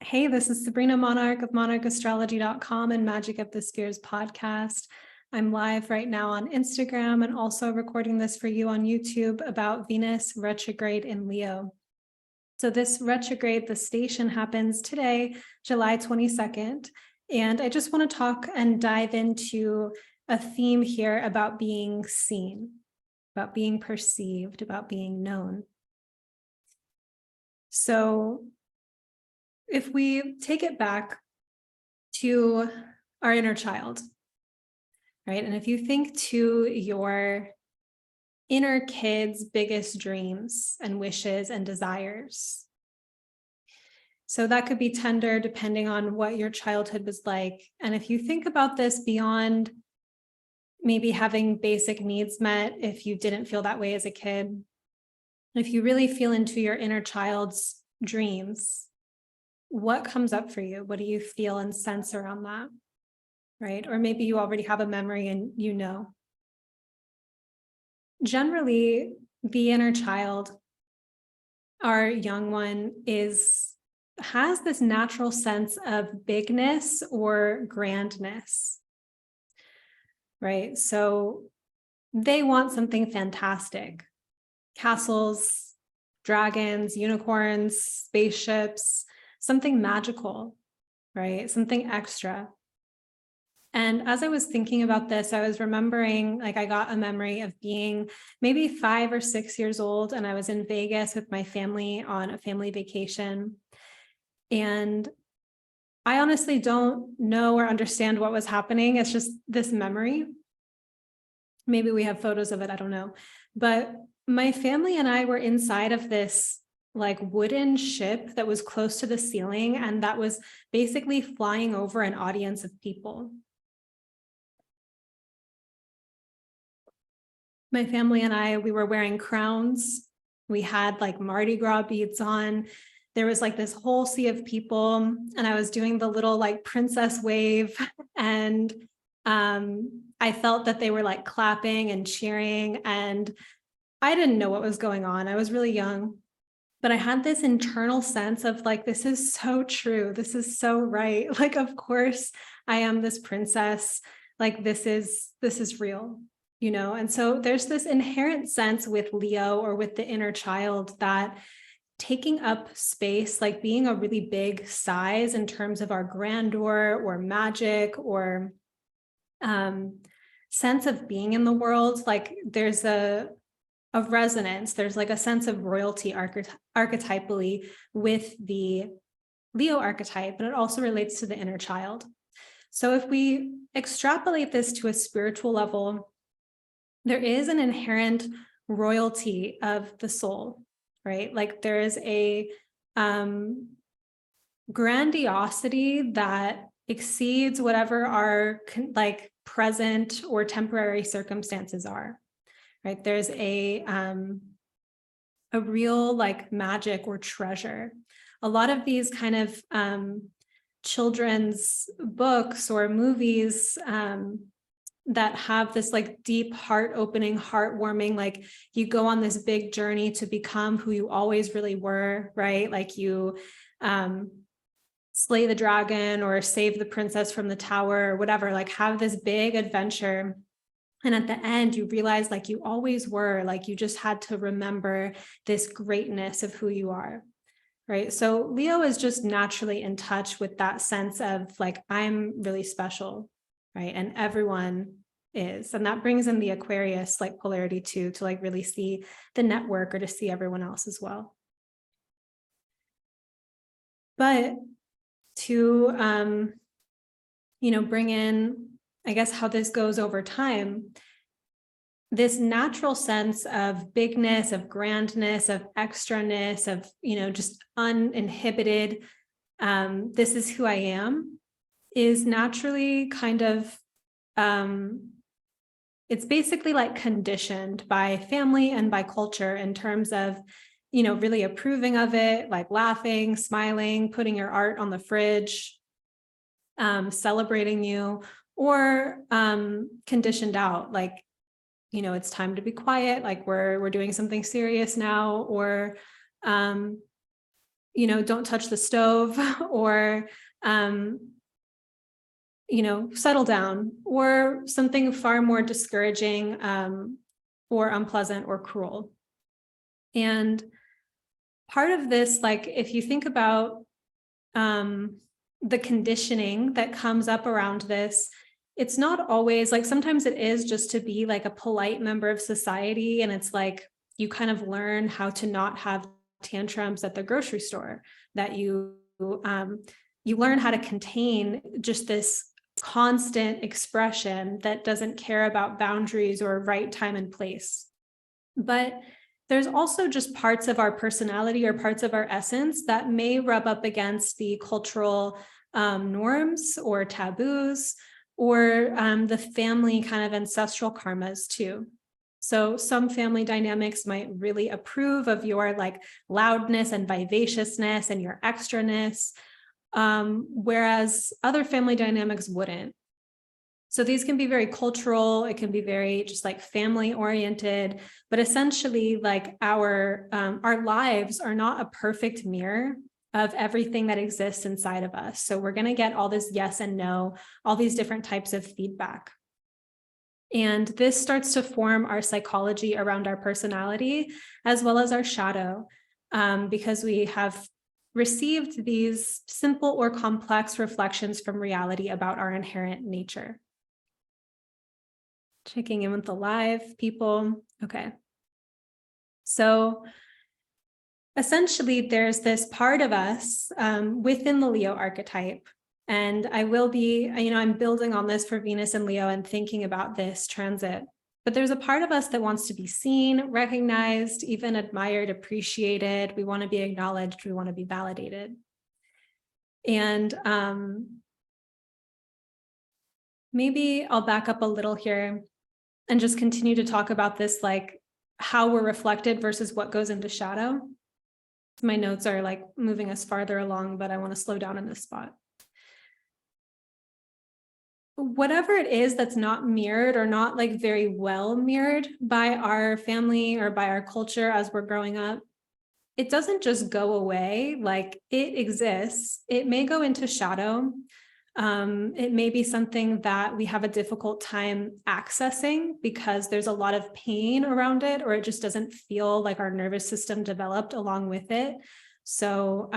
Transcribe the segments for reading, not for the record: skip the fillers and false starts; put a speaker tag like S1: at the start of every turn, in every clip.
S1: Hey, this is Sabrina Monarch of monarchastrology.com and Magic of the Spheres podcast. I'm live right now on Instagram and also recording this for you on YouTube about Venus retrograde in Leo. So this retrograde, the station happens today, July 22nd. And I just want to talk and dive into a theme here about being seen, about being perceived, about being known. So if we take it back to our inner child, right? And if you think to your inner kid's biggest dreams and wishes and desires, so that could be tender depending on what your childhood was like. And if you think about this beyond maybe having basic needs met, if you didn't feel that way as a kid, if you really feel into your inner child's dreams, what comes up for you? What do you feel and sense around that, right? Or maybe you already have a memory and you know. Generally, the inner child, our young one, has this natural sense of bigness or grandness, right? So they want something fantastic. Castles, dragons, unicorns, spaceships, something magical, right? Something extra. And as I was thinking about this, I was remembering, I got a memory of being maybe 5 or 6 years old, and I was in Vegas with my family on a family vacation. And I honestly don't know or understand what was happening. It's just this memory. Maybe we have photos of it, I don't know. But my family and I were inside of this wooden ship that was close to the ceiling, and that was basically flying over an audience of people. My family and I, we were wearing crowns. We had Mardi Gras beads on. There was this whole sea of people, and I was doing the little princess wave, and I felt that they were clapping and cheering, and I didn't know what was going on. I was really young. But I had this internal sense of this is so true. This is so right. Of course I am this princess. This is real, And so there's this inherent sense with Leo or with the inner child that taking up space, being a really big size in terms of our grandeur or magic or sense of being in the world, there's of resonance. There's a sense of royalty archetypally with the Leo archetype, but it also relates to the inner child. So if we extrapolate this to a spiritual level, there is an inherent royalty of the soul, right? There is a grandiosity that exceeds whatever our present or temporary circumstances are. Right? There's a real magic or treasure. A lot of these kind of children's books or movies that have this deep heart-opening, heartwarming, you go on this big journey to become who you always really were, right? You slay the dragon or save the princess from the tower or whatever, have this big adventure. And at the end, you realize you always were, you just had to remember this greatness of who you are, right? So Leo is just naturally in touch with that sense of I'm really special, right? And everyone is. And that brings in the Aquarius polarity too, to really see the network or to see everyone else as well. But to, bring in, I guess, how this goes over time, this natural sense of bigness, of grandness, of extraness, of, just uninhibited, this is who I am, is naturally kind of, it's basically conditioned by family and by culture in terms of, really approving of it, laughing, smiling, putting your art on the fridge, celebrating you, or conditioned out, it's time to be quiet, we're doing something serious now, or don't touch the stove, or, settle down, or something far more discouraging, or unpleasant or cruel. And part of this, like, if you think about the conditioning that comes up around this, it's not always like, sometimes it is just to be like a polite member of society. And it's like, you kind of learn how to not have tantrums at the grocery store, that you learn how to contain just this constant expression that doesn't care about boundaries or right time and place. But there's also just parts of our personality or parts of our essence that may rub up against the cultural norms or taboos, or the family kind of ancestral karmas too. So some family dynamics might really approve of your like loudness and vivaciousness and your extraness, whereas other family dynamics wouldn't. So these can be very cultural. It can be very just like family oriented, but essentially like our lives are not a perfect mirror of everything that exists inside of us. So we're going to get all this yes and no, all these different types of feedback. And this starts to form our psychology around our personality, as well as our shadow, because we have received these simple or complex reflections from reality about our inherent nature. Checking in with the live people. Okay. So essentially, there's this part of us within the Leo archetype. And I will be, I'm building on this for Venus and Leo and thinking about this transit. But there's a part of us that wants to be seen, recognized, even admired, appreciated. We want to be acknowledged. We want to be validated. And maybe I'll back up a little here and just continue to talk about this, like how we're reflected versus what goes into shadow. My notes are like moving us farther along, but I want to slow down in this spot. Whatever it is that's not mirrored or not like very well mirrored by our family or by our culture as we're growing up, it doesn't just go away. Like it exists. It may go into shadow. It may be something that we have a difficult time accessing because there's a lot of pain around it, or it just doesn't feel like our nervous system developed along with it. So,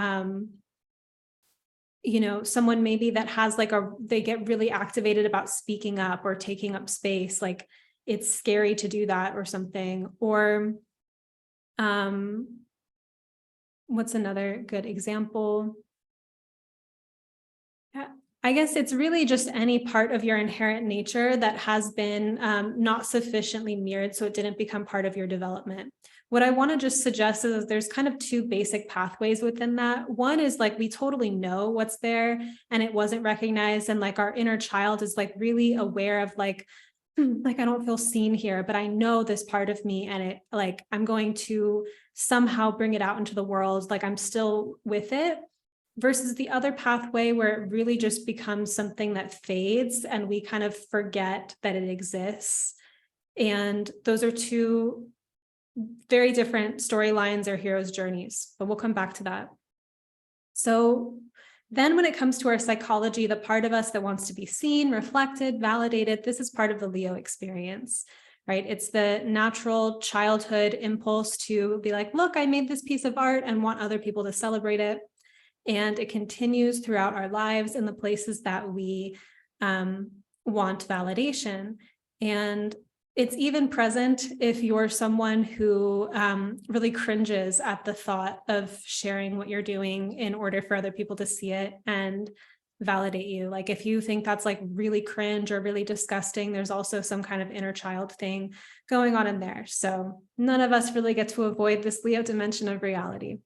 S1: someone maybe that has like they get really activated about speaking up or taking up space, like it's scary to do that or something. Or, what's another good example? I guess it's really just any part of your inherent nature that has been not sufficiently mirrored, so it didn't become part of your development. What I want to just suggest is there's kind of two basic pathways within that. One is like we totally know what's there and it wasn't recognized, and like our inner child is like really aware of like I don't feel seen here, but I know this part of me, and it like I'm going to somehow bring it out into the world, like I'm still with it. Versus the other pathway where it really just becomes something that fades and we kind of forget that it exists. And those are two very different storylines or heroes' journeys, but we'll come back to that. So then when it comes to our psychology, the part of us that wants to be seen, reflected, validated, this is part of the Leo experience, right? It's the natural childhood impulse to be like, look, I made this piece of art and want other people to celebrate it. And it continues throughout our lives in the places that we want validation. And it's even present if you're someone who really cringes at the thought of sharing what you're doing in order for other people to see it and validate you. Like if you think that's like really cringe or really disgusting, there's also some kind of inner child thing going on in there. So none of us really get to avoid this Leo dimension of reality.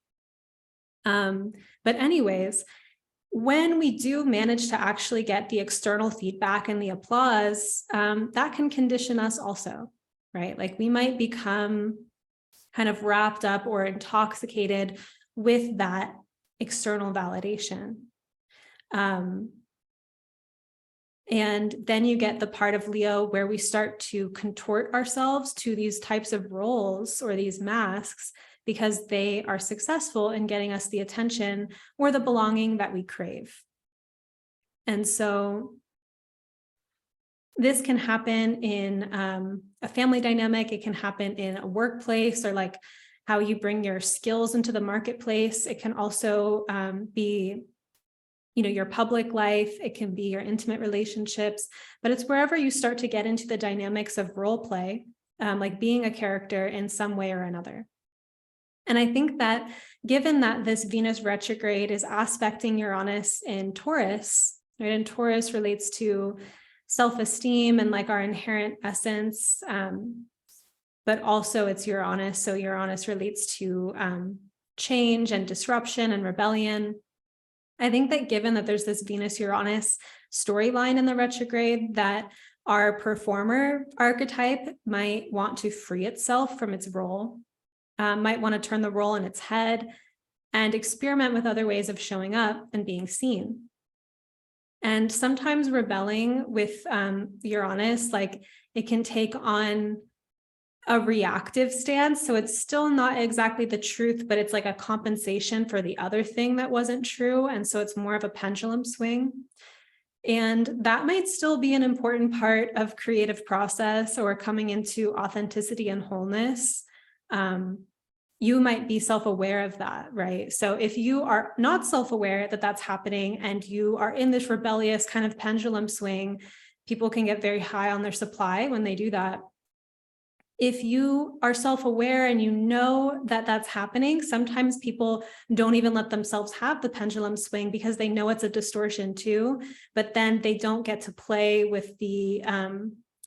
S1: But anyways, when we do manage to actually get the external feedback and the applause, that can condition us also, right? Like we might become kind of wrapped up or intoxicated with that external validation. And then you get the part of Leo where we start to contort ourselves to these types of roles or these masks because they are successful in getting us the attention or the belonging that we crave. And so this can happen in a family dynamic. It can happen in a workplace, or like how you bring your skills into the marketplace. It can also be, your public life. It can be your intimate relationships, but it's wherever you start to get into the dynamics of role play, like being a character in some way or another. And I think that given that this Venus retrograde is aspecting Uranus in Taurus, right? And Taurus relates to self-esteem and like our inherent essence, but also it's Uranus. So Uranus relates to change and disruption and rebellion. I think that given that there's this Venus-Uranus storyline in the retrograde, that our performer archetype might want to free itself from its role, might want to turn the role on its head and experiment with other ways of showing up and being seen. And sometimes rebelling with Uranus, like it can take on a reactive stance. So it's still not exactly the truth, but it's like a compensation for the other thing that wasn't true. And so it's more of a pendulum swing. And that might still be an important part of creative process or coming into authenticity and wholeness. You might be self-aware of that, right? So if you are not self-aware that that's happening and you are in this rebellious kind of pendulum swing, people can get very high on their supply when they do that. If you are self-aware and you know that that's happening, sometimes people don't even let themselves have the pendulum swing because they know it's a distortion too, but then they don't get to play with the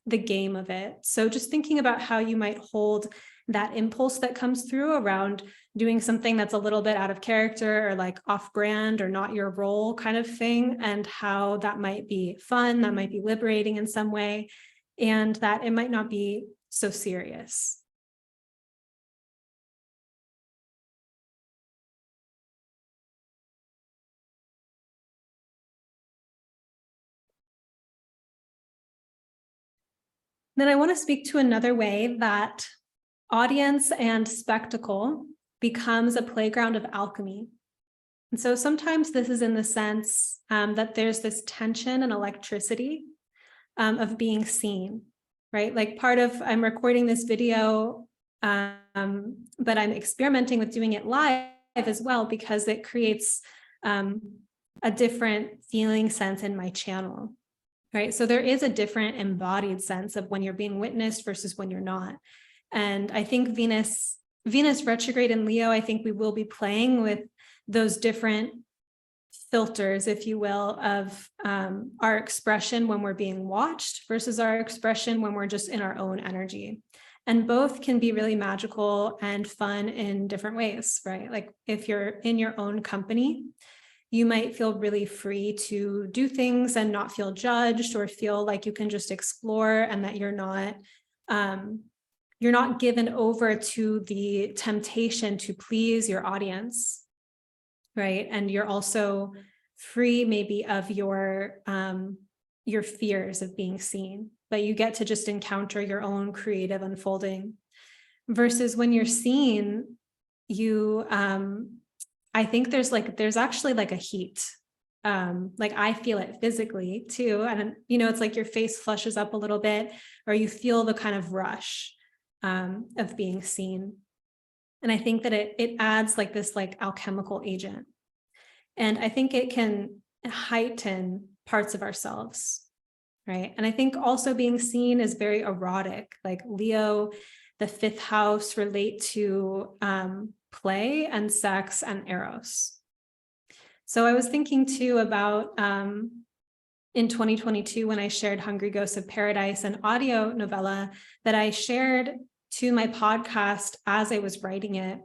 S1: game of it. So just thinking about how you might hold that impulse that comes through around doing something that's a little bit out of character or like off-brand or not your role kind of thing, and how that might be fun, that might be liberating in some way, and that it might not be so serious. Then I want to speak to another way that audience and spectacle becomes a playground of alchemy. And so sometimes this is in the sense that there's this tension and electricity of being seen, right? Like I'm recording this video, but I'm experimenting with doing it live as well because it creates a different feeling sense in my channel, right? So there is a different embodied sense of when you're being witnessed versus when you're not. And I think Venus retrograde in Leo, I think we will be playing with those different filters, if you will, of our expression when we're being watched versus our expression when we're just in our own energy. And both can be really magical and fun in different ways, right? Like if you're in your own company, you might feel really free to do things and not feel judged, or feel like you can just explore and that you're not given over to the temptation to please your audience, right? And you're also free maybe of your fears of being seen, but you get to just encounter your own creative unfolding. Versus when you're seen, you I think there's actually like a heat. Like I feel it physically too. And it's like your face flushes up a little bit, or you feel the kind of rush of being seen. And I think that it adds like this like alchemical agent. And I think it can heighten parts of ourselves, right? And I think also being seen is very erotic. Like Leo, the fifth house, relate to play and sex and eros. So I was thinking too about in 2022, when I shared Hungry Ghosts of Paradise, an audio novella that I shared to my podcast as I was writing it.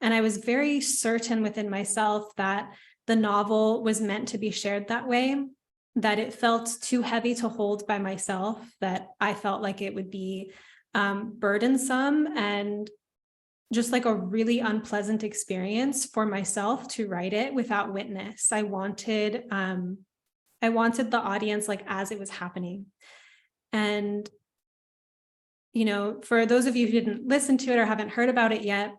S1: And I was very certain within myself that the novel was meant to be shared that way, that it felt too heavy to hold by myself, that I felt like it would be burdensome and just like a really unpleasant experience for myself to write it without witness. I wanted the audience like as it was happening. And, for those of you who didn't listen to it or haven't heard about it yet,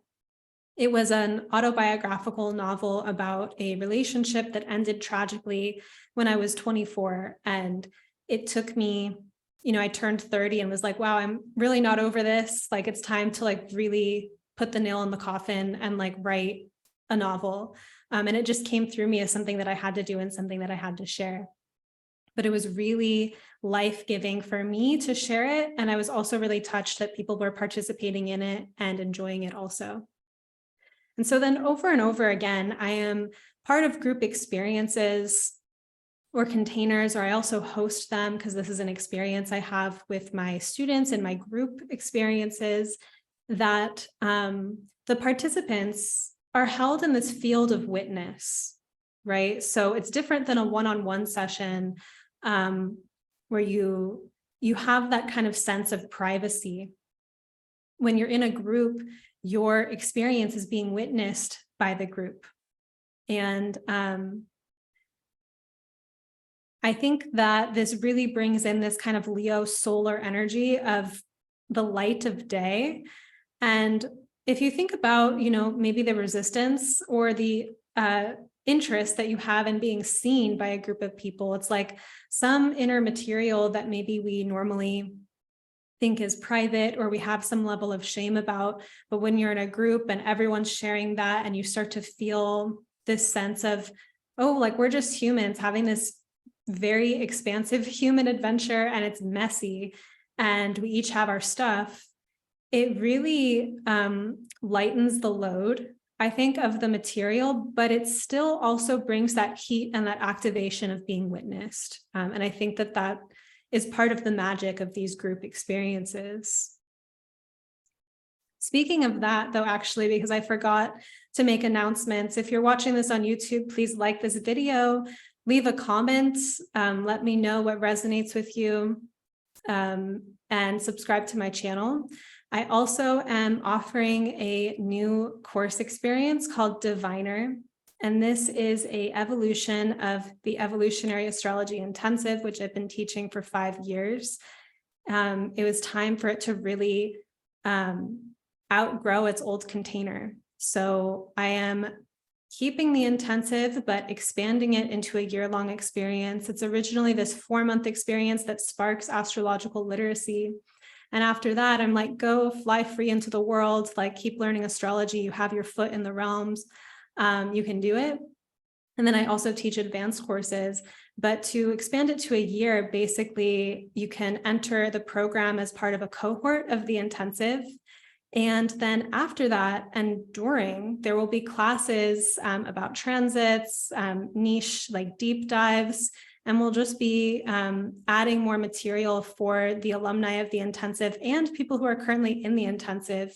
S1: It was an autobiographical novel about a relationship that ended tragically when I was 24. And it took me, I turned 30 and was like, wow, I'm really not over this. Like, it's time to like really put the nail in the coffin and like write a novel. And it just came through me as something that I had to do and something that I had to share. But it was really life-giving for me to share it. And I was also really touched that people were participating in it and enjoying it also. And so then over and over again, I am part of group experiences or containers, or I also host them because this is an experience I have with my students in my group experiences, that the participants are held in this field of witness, right? So it's different than a one-on-one session where you have that kind of sense of privacy. When you're in a group, your experience is being witnessed by the group. And I think that this really brings in this kind of Leo solar energy of the light of day. And if you think about, maybe the resistance or the interest that you have in being seen by a group of people, it's like some inner material that maybe we normally think is private or we have some level of shame about. But when you're in a group and everyone's sharing that, and you start to feel this sense of, oh, like we're just humans having this very expansive human adventure, and it's messy and we each have our stuff, it really lightens the load, I think, of the material, but it still also brings that heat and that activation of being witnessed. And I think that that is part of the magic of these group experiences. Speaking of that, though, actually, because I forgot to make announcements, if you're watching this on YouTube, please like this video, leave a comment, let me know what resonates with you, and subscribe to my channel. I also am offering a new course experience called Diviner. And this is an evolution of the Evolutionary Astrology Intensive, which I've been teaching for 5 years. It was time for it to really outgrow its old container. So I am keeping the intensive, but expanding it into a year-long experience. It's originally this 4-month experience that sparks astrological literacy. And after that, I'm like, go fly free into the world, like keep learning astrology. You have your foot in the realms. You can do it. And then I also teach advanced courses, but to expand it to a year, basically you can enter the program as part of a cohort of the intensive. And then after that and during, there will be classes about transits, niche like deep dives, and we'll just be adding more material for the alumni of the intensive and people who are currently in the intensive,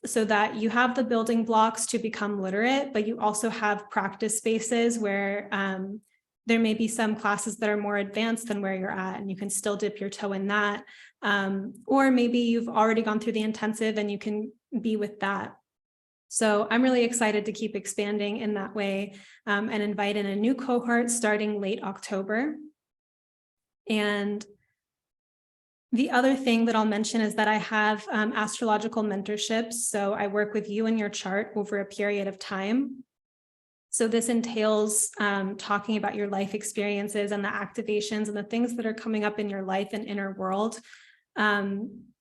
S1: so that you have the building blocks to become literate, but you also have practice spaces where there may be some classes that are more advanced than where you're at, and you can still dip your toe in that. Or maybe you've already gone through the intensive and you can be with that. So I'm really excited to keep expanding in that way, and invite in a new cohort starting late October. And the other thing that I'll mention is that I have astrological mentorships. So I work with you and your chart over a period of time. So this entails talking about your life experiences and the activations and the things that are coming up in your life and inner world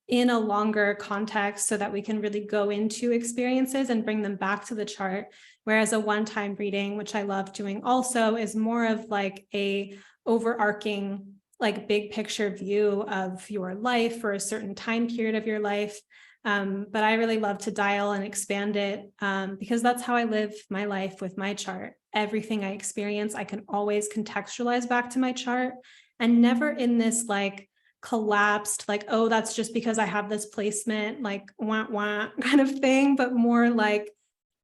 S1: in a longer context, so that we can really go into experiences and bring them back to the chart. Whereas a one-time reading, which I love doing also, is more of like a overarching, like big picture view of your life for a certain time period of your life. But I really love to dial and expand it because that's how I live my life with my chart. Everything I experience, I can always contextualize back to my chart, and never in this like collapsed, like, oh, that's just because I have this placement, like wah wah kind of thing, but more like,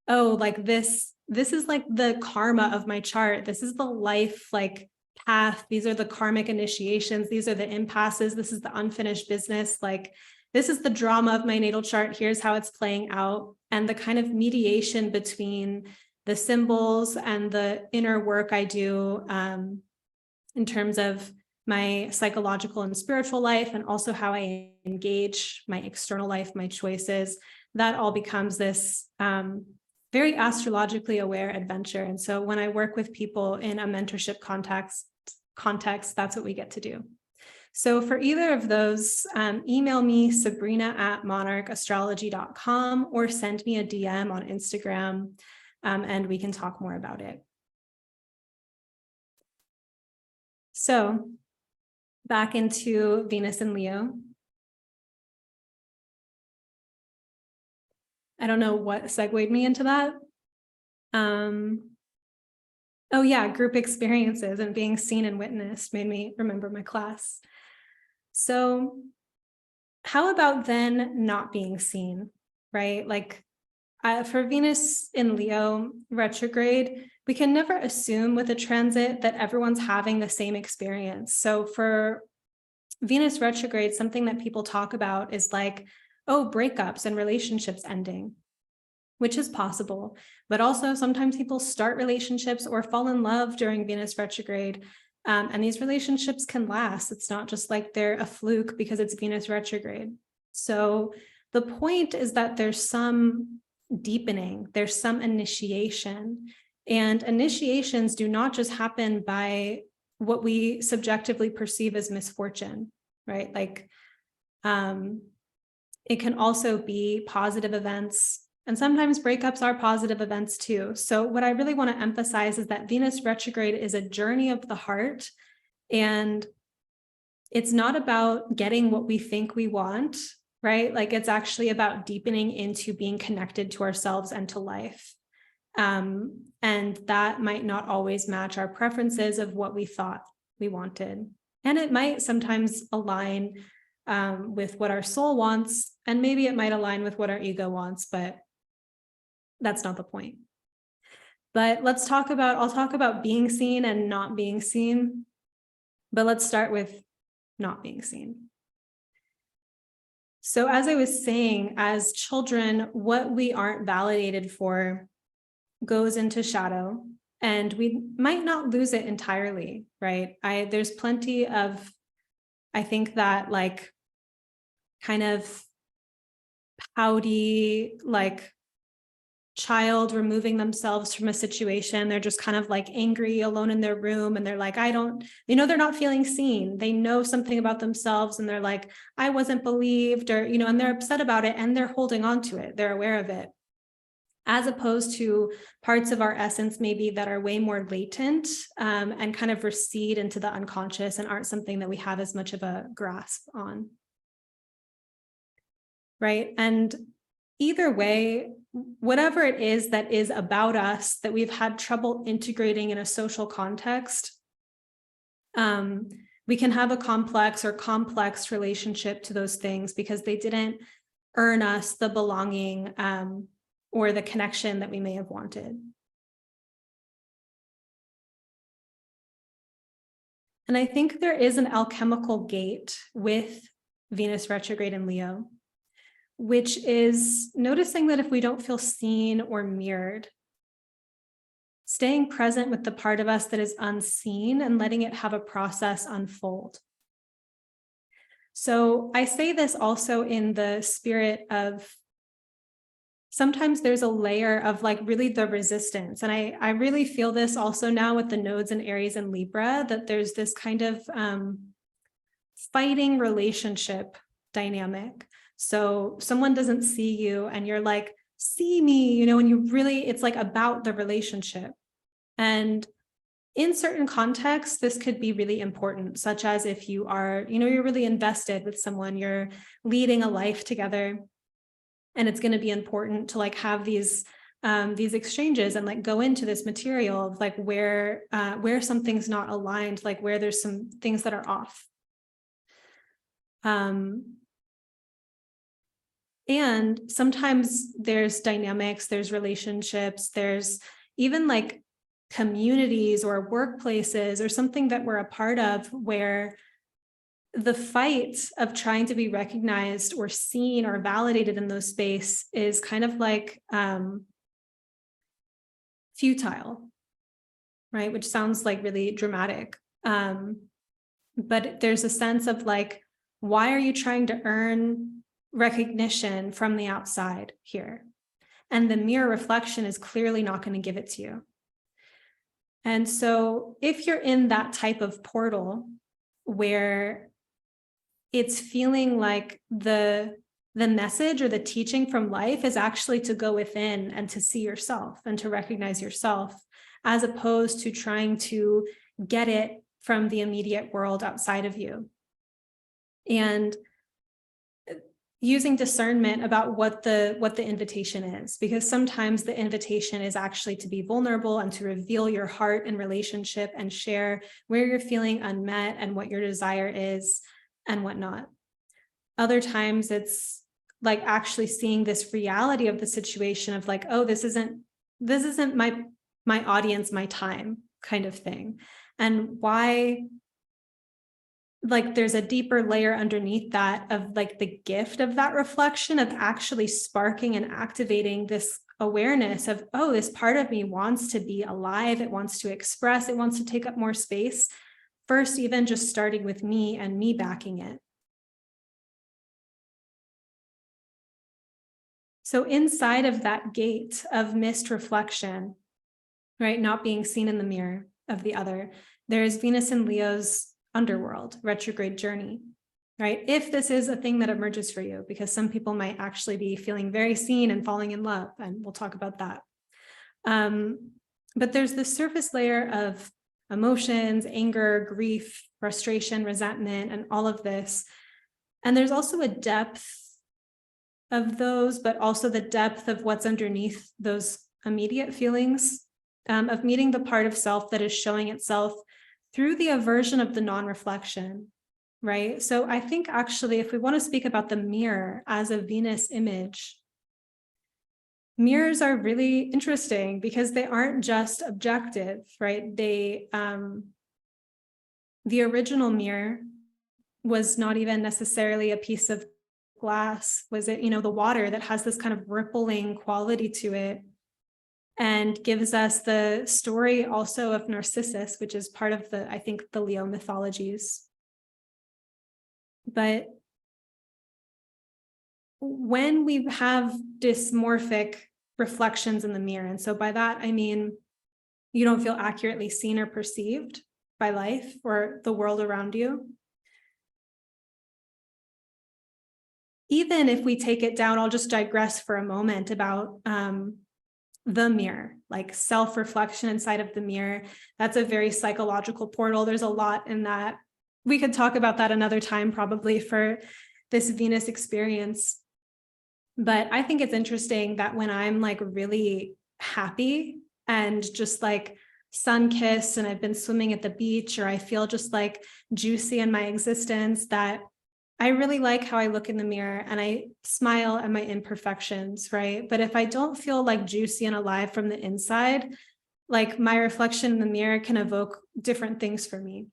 S1: oh, like this is like the karma of my chart. This is the life like path. These are the karmic initiations. These are the impasses. This is the unfinished business. Like, this is the drama of my natal chart. Here's how it's playing out. And the kind of mediation between the symbols and the inner work I do in terms of my psychological and spiritual life, and also how I engage my external life, my choices. that all becomes this very astrologically aware adventure. And so when I work with people in a mentorship context, that's what we get to do. So for either of those, email me, sabrina@monarchastrology.com, or send me a DM on Instagram, and we can talk more about it. So back into Venus and Leo. I don't know what segued me into that. Oh yeah, group experiences and being seen and witnessed made me remember my class. So how about then not being seen, right? Like for Venus in Leo retrograde, we can never assume with a transit that everyone's having the same experience. So for Venus retrograde, something that people talk about is like, oh, breakups and relationships ending, which is possible. But also sometimes people start relationships or fall in love during Venus retrograde. And these relationships can last. It's not just like they're a fluke because it's Venus retrograde. So the point is that there's some deepening, there's some initiation. And initiations do not just happen by what we subjectively perceive as misfortune, right? Like it can also be positive events. And sometimes breakups are positive events too. So what I really want to emphasize is that Venus retrograde is a journey of the heart, and it's not about getting what we think we want, right? Like it's actually about deepening into being connected to ourselves and to life. And that might not always match our preferences of what we thought we wanted. And it might sometimes align with what our soul wants, and maybe it might align with what our ego wants, but that's not the point. But I'll talk about being seen and not being seen, but let's start with not being seen. So as I was saying, as children, what we aren't validated for goes into shadow, and we might not lose it entirely, right? There's plenty of, I think that like kind of pouty, like child removing themselves from a situation. They're just kind of like angry, alone in their room. And they're like, they know they're not feeling seen. They know something about themselves and they're like, I wasn't believed, or, and they're upset about it and they're holding on to it. They're aware of it. As opposed to parts of our essence maybe that are way more latent and kind of recede into the unconscious and aren't something that we have as much of a grasp on. Right? And either way, whatever it is that is about us that we've had trouble integrating in a social context, we can have a complex relationship to those things because they didn't earn us the belonging or the connection that we may have wanted. And I think there is an alchemical gate with Venus retrograde in Leo, which is noticing that if we don't feel seen or mirrored, staying present with the part of us that is unseen and letting it have a process unfold. So I say this also in the spirit of sometimes there's a layer of like really the resistance. And I really feel this also now with the nodes in Aries and Libra, that there's this kind of fighting relationship dynamic. So someone doesn't see you and you're like, see me, and you really, it's like about the relationship. And in certain contexts, this could be really important, such as if you are, you're really invested with someone, you're leading a life together. And it's going to be important to like have these exchanges and like go into this material of like where something's not aligned, like where there's some things that are off. And sometimes there's dynamics, there's relationships, there's even like communities or workplaces or something that we're a part of where the fight of trying to be recognized or seen or validated in those space is kind of like futile, right? Which sounds like really dramatic. But there's a sense of like, why are you trying to earn recognition from the outside here. And the mirror reflection is clearly not going to give it to you. And so if you're in that type of portal where it's feeling like the message or the teaching from life is actually to go within and to see yourself and to recognize yourself, as opposed to trying to get it from the immediate world outside of you. And using discernment about what the invitation is, because sometimes the invitation is actually to be vulnerable and to reveal your heart and relationship and share where you're feeling unmet and what your desire is and whatnot. Other times it's like actually seeing this reality of the situation of like, oh, this isn't my audience, my time kind of thing. And why, like, there's a deeper layer underneath that of like the gift of that reflection of actually sparking and activating this awareness of, oh, this part of me wants to be alive. It wants to express, it wants to take up more space. First, even just starting with me and me backing it. So inside of that gate of missed reflection, right, not being seen in the mirror of the other, there is Venus and Leo's underworld, retrograde journey, right? If this is a thing that emerges for you, because some people might actually be feeling very seen and falling in love, and we'll talk about that. But there's this surface layer of emotions, anger, grief, frustration, resentment, and all of this. And there's also a depth of those, but also the depth of what's underneath those immediate feelings of meeting the part of self that is showing itself through the aversion of the non-reflection, right? So I think actually, if we want to speak about the mirror as a Venus image, mirrors are really interesting because they aren't just objective, right? The original mirror was not even necessarily a piece of glass. Was it, the water that has this kind of rippling quality to it, and gives us the story also of Narcissus, which is part of I think the Leo mythologies. But when we have dysmorphic reflections in the mirror, and so by that, I mean, you don't feel accurately seen or perceived by life or the world around you. Even if we take it down, I'll just digress for a moment about the mirror, like self-reflection inside of the mirror. That's a very psychological portal. There's a lot in that. We could talk about that another time, probably, for this Venus experience. But I think it's interesting that when I'm like really happy and just like sun-kissed and I've been swimming at the beach, or I feel just like juicy in my existence, that I really like how I look in the mirror and I smile at my imperfections, right? But if I don't feel like juicy and alive from the inside, like my reflection in the mirror can evoke different things for me.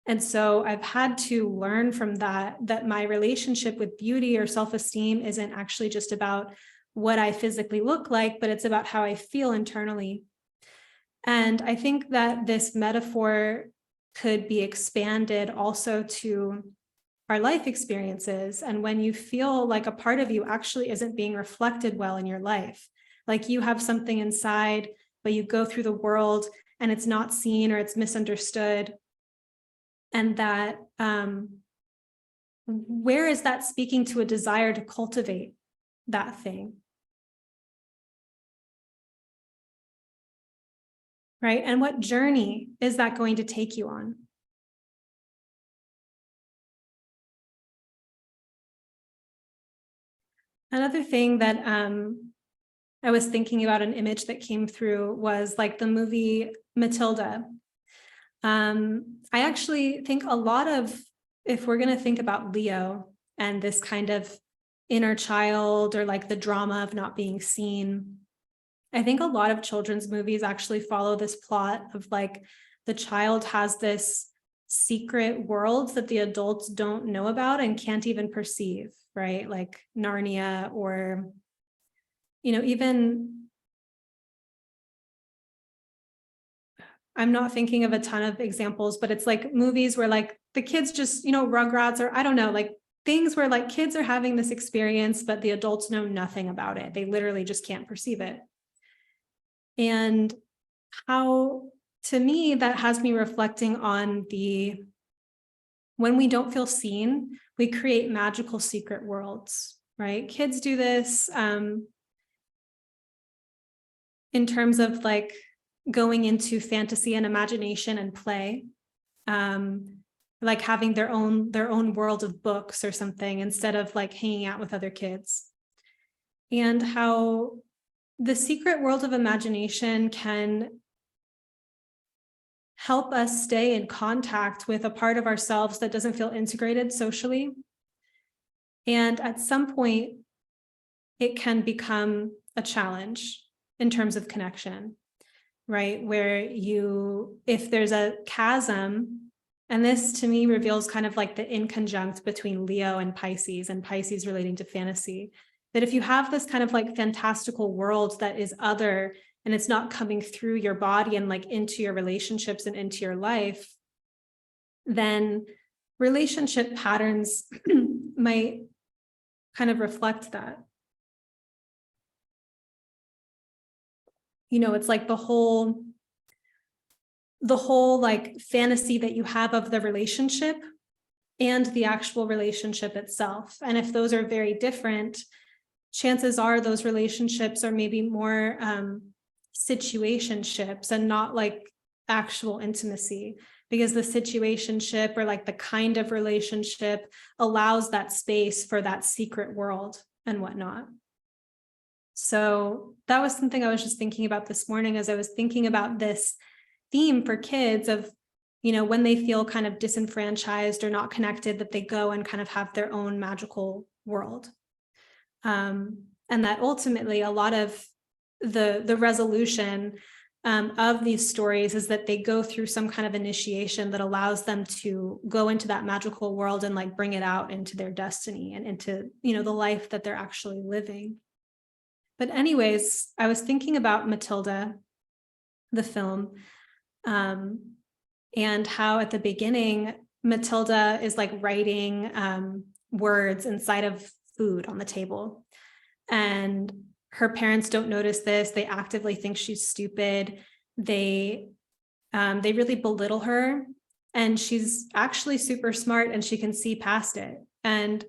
S1: And so I've had to learn from that my relationship with beauty or self-esteem isn't actually just about what I physically look like, but it's about how I feel internally. And I think that this metaphor could be expanded also to our life experiences. And when you feel like a part of you actually isn't being reflected well in your life, like you have something inside, but you go through the world and it's not seen or it's misunderstood. And that, where is that speaking to a desire to cultivate that thing? Right? And what journey is that going to take you on? Another thing that I was thinking about, an image that came through, was like the movie Matilda. I actually think a lot of, if we're going to think about Leo and this kind of inner child or like the drama of not being seen, I think a lot of children's movies actually follow this plot of like the child has this secret world that the adults don't know about and can't even perceive, right? Like Narnia, or, even, I'm not thinking of a ton of examples, but it's like movies where like the kids just, Rugrats, or I don't know, like things where like kids are having this experience, but the adults know nothing about it. They literally just can't perceive it. And how, to me, that has me reflecting on when we don't feel seen, we create magical secret worlds, right? Kids do this in terms of like going into fantasy and imagination and play, like having their own world of books or something instead of like hanging out with other kids. And how the secret world of imagination can help us stay in contact with a part of ourselves that doesn't feel integrated socially. And at some point, it can become a challenge in terms of connection, right? Where if there's a chasm, and this to me reveals kind of like the inconjunct between Leo and Pisces relating to fantasy, that if you have this kind of like fantastical world that is other and it's not coming through your body and like into your relationships and into your life, then relationship patterns might kind of reflect that. It's like the whole like fantasy that you have of the relationship and the actual relationship itself. And if those are very different, chances are those relationships are maybe more situationships and not like actual intimacy, because the situationship or like the kind of relationship allows that space for that secret world and whatnot. So that was something I was just thinking about this morning as I was thinking about this theme for kids of, when they feel kind of disenfranchised or not connected, that they go and kind of have their own magical world. And that ultimately a lot of the resolution of these stories is that they go through some kind of initiation that allows them to go into that magical world and like bring it out into their destiny and into, the life that they're actually living. But anyways, I was thinking about Matilda, the film, and how at the beginning, Matilda is like writing words inside of food on the table. And her parents don't notice this. They actively think she's stupid. They really belittle her. And she's actually super smart and she can see past it. And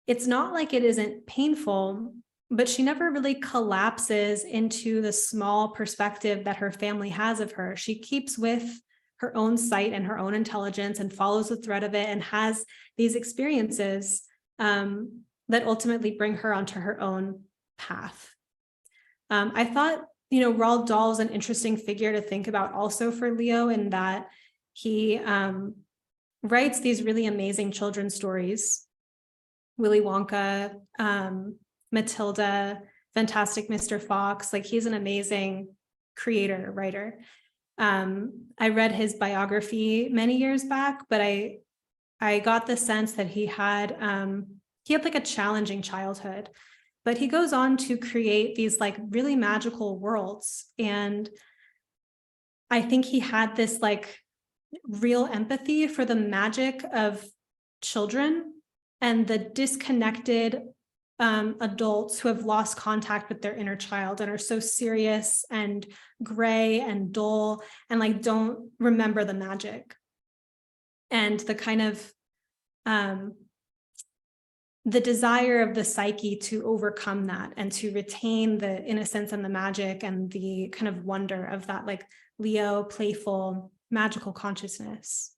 S1: it's not like it isn't painful, but she never really collapses into the small perspective that her family has of her. She keeps with her own sight and her own intelligence and follows the thread of it and has these experiences that ultimately bring her onto her own path. I thought, Roald Dahl is an interesting figure to think about also for Leo, in that he writes these really amazing children's stories. Willy Wonka, Matilda, Fantastic Mr. Fox, like he's an amazing creator, writer. I read his biography many years back, but I got the sense that he had like a challenging childhood, but he goes on to create these like really magical worlds. And I think he had this like real empathy for the magic of children and the disconnected adults who have lost contact with their inner child and are so serious and gray and dull and like don't remember the magic. And the kind of the desire of the psyche to overcome that and to retain the innocence and the magic and the kind of wonder of that like Leo, playful, magical consciousness.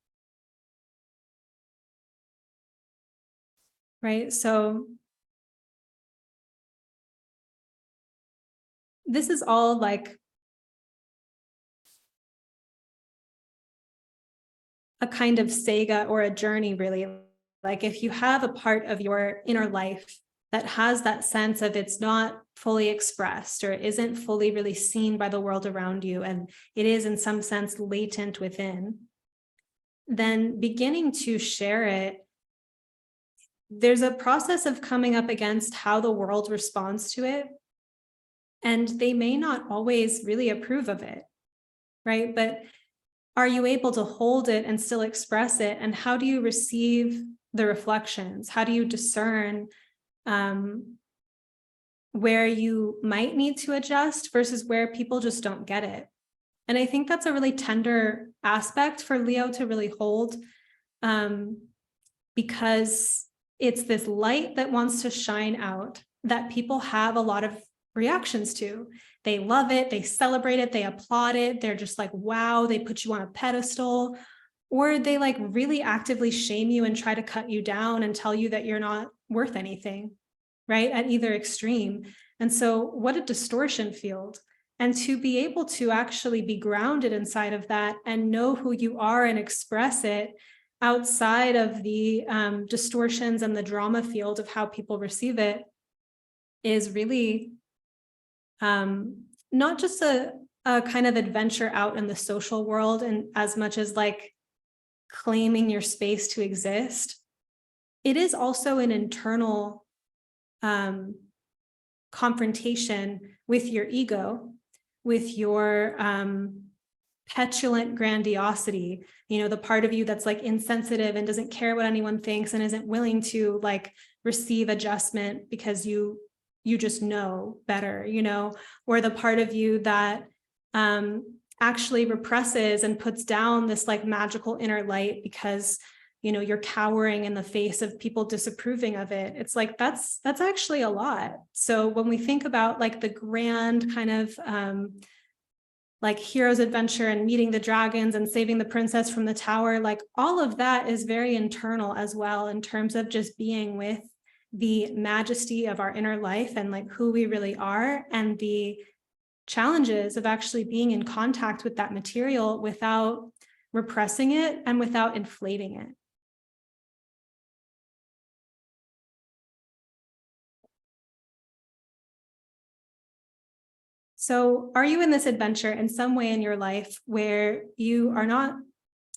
S1: Right? So this is all like a kind of saga or a journey, really. Like if you have a part of your inner life that has that sense of it's not fully expressed or isn't fully really seen by the world around you, and it is in some sense latent within, then beginning to share it, there's a process of coming up against how the world responds to it. And they may not always really approve of it, right? But are you able to hold it and still express it? And how do you receive the reflections? How do you discern where you might need to adjust versus where people just don't get it? And I think that's a really tender aspect for Leo to really hold, because it's this light that wants to shine out that people have a lot of reactions to. They love it, they celebrate it, they applaud it, they're just like, wow, they put you on a pedestal, or they like really actively shame you and try to cut you down and tell you that you're not worth anything, right? At either extreme. And so what a distortion field. And to be able to actually be grounded inside of that and know who you are and express it outside of the distortions and the drama field of how people receive it is really not just a kind of adventure out in the social world, and as much as like claiming your space to exist, it is also an internal confrontation with your ego, with your petulant grandiosity, the part of you that's like insensitive and doesn't care what anyone thinks and isn't willing to like receive adjustment because you just know better, or the part of you that actually represses and puts down this like magical inner light because you're cowering in the face of people disapproving of it. It's like that's actually a lot. So when we think about like the grand kind of like hero's adventure and meeting the dragons and saving the princess from the tower, like all of that is very internal as well, in terms of just being with the majesty of our inner life and like who we really are, and the challenges of actually being in contact with that material without repressing it and without inflating it. So are you in this adventure in some way in your life where you are not,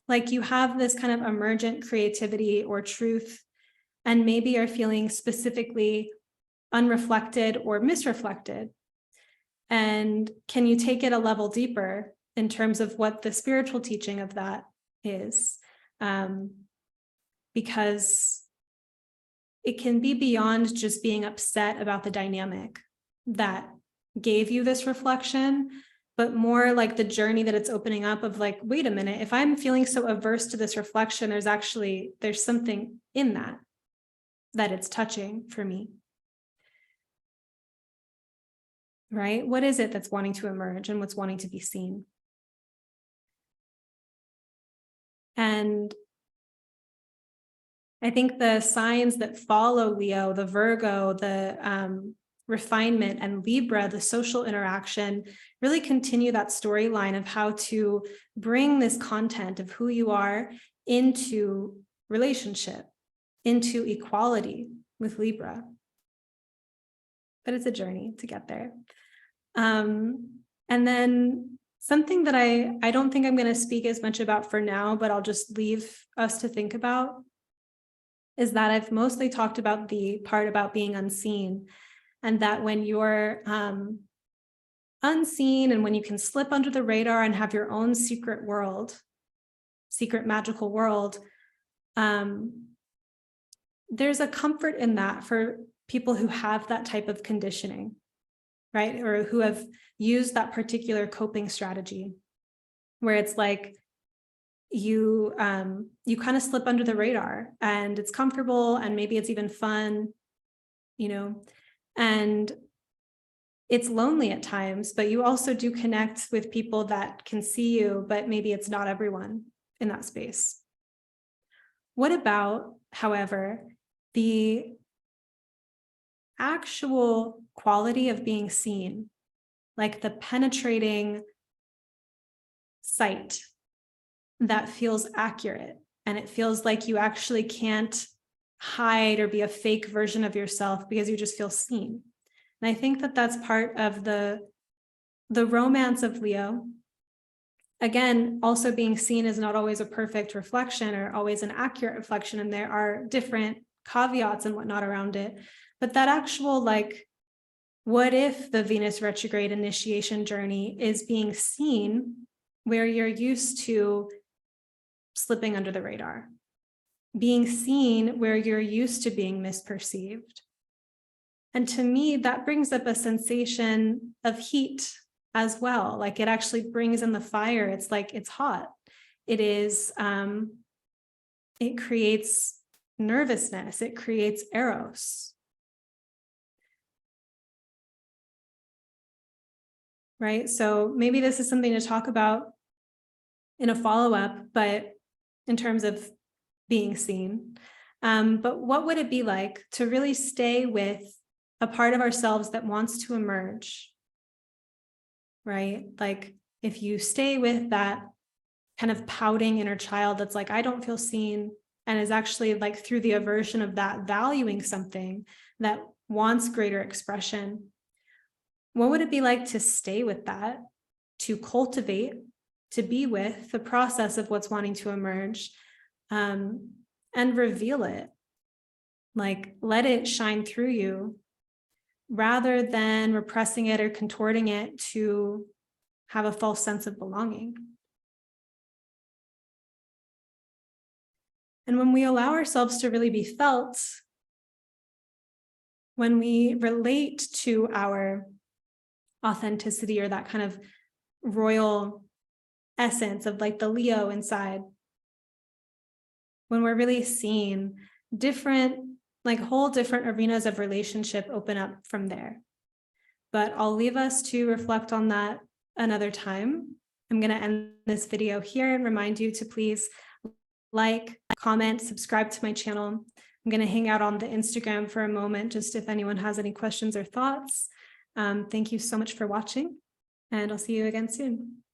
S1: like you have this kind of emergent creativity or truth, and maybe are feeling specifically unreflected or misreflected? And can you take it a level deeper in terms of what the spiritual teaching of that is? Because it can be beyond just being upset about the dynamic that gave you this reflection, but more like the journey that it's opening up of like, wait a minute, if I'm feeling so averse to this reflection, there's something in that it's touching for me. Right? What is it that's wanting to emerge and what's wanting to be seen? And I think the signs that follow Leo, the Virgo, the refinement, and Libra, the social interaction, really continue that storyline of how to bring this content of who you are into relationship, into equality with Libra. But it's a journey to get there. And then something that I don't think I'm going to speak as much about for now, but I'll just leave us to think about, is that I've mostly talked about the part about being unseen, and that when you're unseen and when you can slip under the radar and have your own secret world, secret magical world, there's a comfort in that for people who have that type of conditioning, right? Or who have used that particular coping strategy, where it's like you kind of slip under the radar and it's comfortable and maybe it's even fun, and it's lonely at times, but you also do connect with people that can see you, but maybe it's not everyone in that space. What about, however, the actual quality of being seen, like the penetrating sight that feels accurate, and it feels like you actually can't hide or be a fake version of yourself because you just feel seen? And I think that that's part of the romance of Leo. Again, also being seen is not always a perfect reflection or always an accurate reflection, and there are different caveats and whatnot around it. But that actual, like, what if the Venus retrograde initiation journey is being seen where you're used to slipping under the radar, being seen where you're used to being misperceived. And to me, that brings up a sensation of heat as well. Like it actually brings in the fire. It's like, it's hot. It is, it creates nervousness. It creates eros. Right? So maybe this is something to talk about in a follow-up, but in terms of being seen. But what would it be like to really stay with a part of ourselves that wants to emerge, right? Like if you stay with that kind of pouting inner child that's like, I don't feel seen, and is actually like through the aversion of that, valuing something that wants greater expression, what would it be like to stay with that, to cultivate, to be with the process of what's wanting to emerge, and reveal it? Like, let it shine through you rather than repressing it or contorting it to have a false sense of belonging. And when we allow ourselves to really be felt, when we relate to our authenticity or that kind of royal essence of like the Leo inside, when we're really seen, different, like whole different arenas of relationship open up from there. But I'll leave us to reflect on that another time. I'm going to end this video here and remind you to please like, comment, subscribe to my channel. I'm going to hang out on the Instagram for a moment, just if anyone has any questions or thoughts. Thank you so much for watching, and I'll see you again soon.